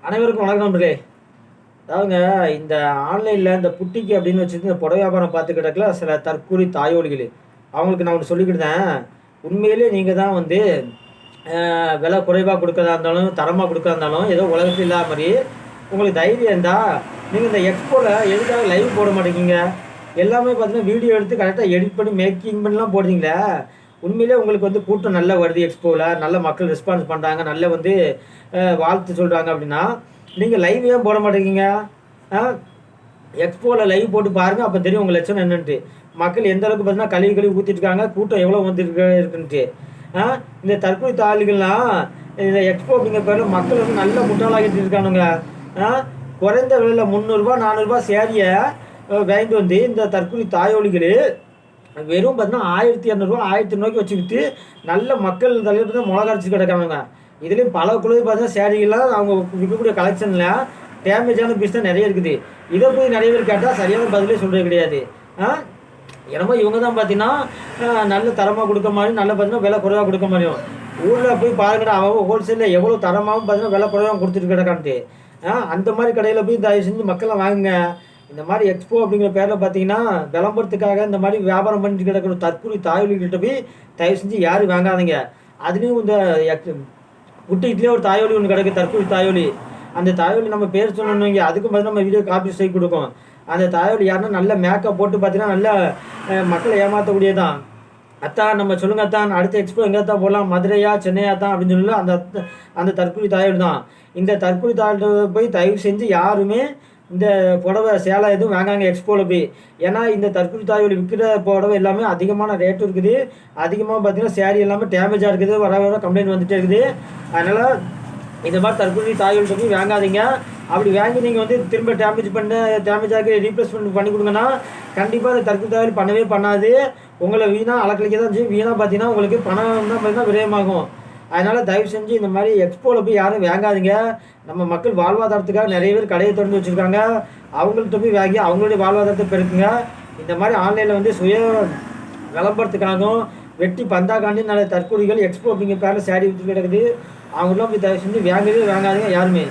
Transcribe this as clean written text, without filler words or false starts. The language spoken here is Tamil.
அனைவருக்கும் வணக்கம் நண்பர்களே. அதாவதுங்க, இந்த ஆன்லைனில் இந்த புட்டிக்கு அப்படின்னு வச்சுட்டு இந்த புடவை வியாபாரம் பார்த்து கிடக்கல சில தற்கூரி தாயோலிகள். அவங்களுக்கு நான் ஒன்று சொல்லிக்கிட்டேன். உண்மையிலே நீங்கள் தான் வந்து விலை குறைவாக கொடுக்கறதா இருந்தாலும் தரமாக கொடுக்கறதா இருந்தாலும் ஏதோ உலகத்தில் இல்லாத மாதிரி உங்களுக்கு தைரியம் இருந்தால் நீங்கள் இந்த எக்ஸ்போவில் எதுக்காக லைவ் போட மாட்டேங்கிங்க? எல்லாமே பார்த்தீங்கன்னா வீடியோ எடுத்து கரெக்டாக எடிட் பண்ணி மேக்கிங் பண்ணிலாம் போடுறீங்களே. உண்மையிலே உங்களுக்கு வந்து கூட்டம் நல்லா வருது, எக்ஸ்போவில் நல்ல மக்கள் ரெஸ்பான்ஸ் பண்ணுறாங்க, நல்ல வந்து வாழ்த்து சொல்கிறாங்க அப்படின்னா நீங்கள் லைவ் ஏன் போட மாட்டேங்கிங்க? எக்ஸ்போவில் லைவ் போட்டு பாருங்கள், அப்போ தெரியும் உங்கள் லட்சணம் என்னன்ட்டு. மக்கள் எந்த அளவுக்கு பார்த்தீங்கன்னா கழுவி ஊற்றிட்டு இருக்காங்க, கூட்டம் எவ்வளோ இருக்குன்ட்டு. இந்த தற்கொலை தாளிகள்லாம் இந்த எக்ஸ்போ அப்படிங்கிற பேரில் மக்கள் வந்து நல்ல முட்டாளாகிட்டு இருக்கானுங்க. குறைந்த விலையில் 300 400 சேரியை வாங்கிட்டு வந்து இந்த தற்கொலை தாயோலிகள் வெறும் பார்த்தீங்கன்னா 1200 1300 வச்சு விற்று நல்ல மக்கள் தலைவர் தான் முளகரைச்சி கிடக்கானுங்க. இதுலேயும் பல குழு பார்த்தீங்கன்னா சேரீகள்லாம் அவங்க விற்கக்கூடிய கலெக்ஷனில் டேமேஜான பீஸ் தான் நிறைய இருக்குது. இதை போய் நிறைய பேர் கேட்டால் சரியான பதிலே சொல்கிறது கிடையாது. என்னமோ இவங்க தான் பார்த்தீங்கன்னா நல்ல தரமாக கொடுக்க மாதிரி, நல்ல பார்த்தீங்கன்னா விலை குறைவாக கொடுக்க மாதிரியும். ஊரில் போய் பாருங்கடா, அவன் ஹோல்சேலில் எவ்வளோ தரமாகவும் பார்த்தீங்கன்னா விலை குறைவாக கொடுத்துட்டு கிடக்கான்ட்டு. அந்த மாதிரி கடையில் போய் தயவு செஞ்சு மக்கள்லாம் வாங்குங்க. இந்த மாதிரி எக்ஸ்போ அப்படிங்கிற பேரில் பார்த்தீங்கன்னா விளம்பரத்துக்காக இந்த மாதிரி வியாபாரம் பண்ணிட்டு கிடக்கிற தற்கொலை தாயோலிகிட்ட போய் தயவு செஞ்சு யாரும் வாங்காதீங்க. அதுலேயும் இந்த புட்டிக்கிட்டே ஒரு தாயோலி ஒன்று கிடக்கு, தற்கொலை தாயோலி. அந்த தாயோலி நம்ம பேர் சொன்னோன்னு வைங்க, அதுக்கும் பார்த்தீங்கன்னா நம்ம வீடியோ காப்பி செய்து கொடுக்கும். அந்த தாயோலி யாருன்னா நல்ல மேக்கப் போட்டு பார்த்தீங்கன்னா நல்ல மக்களை ஏமாற்றக்கூடியதான். அத்தான் நம்ம சொல்லுங்க அத்தான், அடுத்த எக்ஸ்போ எங்கே தான் போடலாம், மதுரையா சென்னையா தான் அப்படின்னு சொல்லி அந்த தற்கொலை தாயோலி தான். இந்த தற்கொலை தாயோட போய் தயவு செஞ்சு யாருமே இந்த புடவை சேலை எதுவும் வாங்காங்க எக்ஸ்போவில் போய். ஏன்னா இந்த தற்கொலை தாயோலி விற்கிற புடவை எல்லாமே அதிகமான ரேட்டும் இருக்குது, அதிகமாக பார்த்தீங்கன்னா சேரீ எல்லாமே டேமேஜாக இருக்குது, வர வர கம்ப்ளைண்ட் வந்துகிட்டே இருக்குது. அதனால் இந்த மாதிரி தற்கொலை தாயோலிட்ட போய் வாங்காதீங்க. அப்படி வாங்கி நீங்கள் வந்து திரும்ப டேமேஜாக ரீப்ளேஸ்மெண்ட் பண்ணி கொடுங்கன்னா கண்டிப்பாக அந்த தற்கொலை தாயோலி பண்ணவே பண்ணாது. உங்களை வீணாக அலக்கழிக்க தான் செய்யும். வீணாக பார்த்தீங்கன்னா உங்களுக்கு பணம் தான் பார்த்தீங்கன்னா விரயமாகும். அதனால் தயவு செஞ்சு இந்த மாதிரி எக்ஸ்போவில் போய் யாரும் வாங்காதீங்க. நம்ம மக்கள் வாழ்வாதாரத்துக்காக நிறைய பேர் கடையை திறந்து வச்சுருக்காங்க, அவங்கள்ட்ட போய் வாங்கி அவங்களுடைய வாழ்வாதாரத்தை பெருக்குங்க. இந்த மாதிரி ஆன்லைனில் வந்து சுய விளம்பரத்துக்காகவும் வெட்டி பந்தாக்காண்டி நிறைய தற்கொலைகள் எக்ஸ்போ அப்படிங்கிற பேரில் சேரீ விற்று கிடக்குது. அவங்களாம் போய் தயவு செஞ்சு வாங்காதீங்க யாருமே.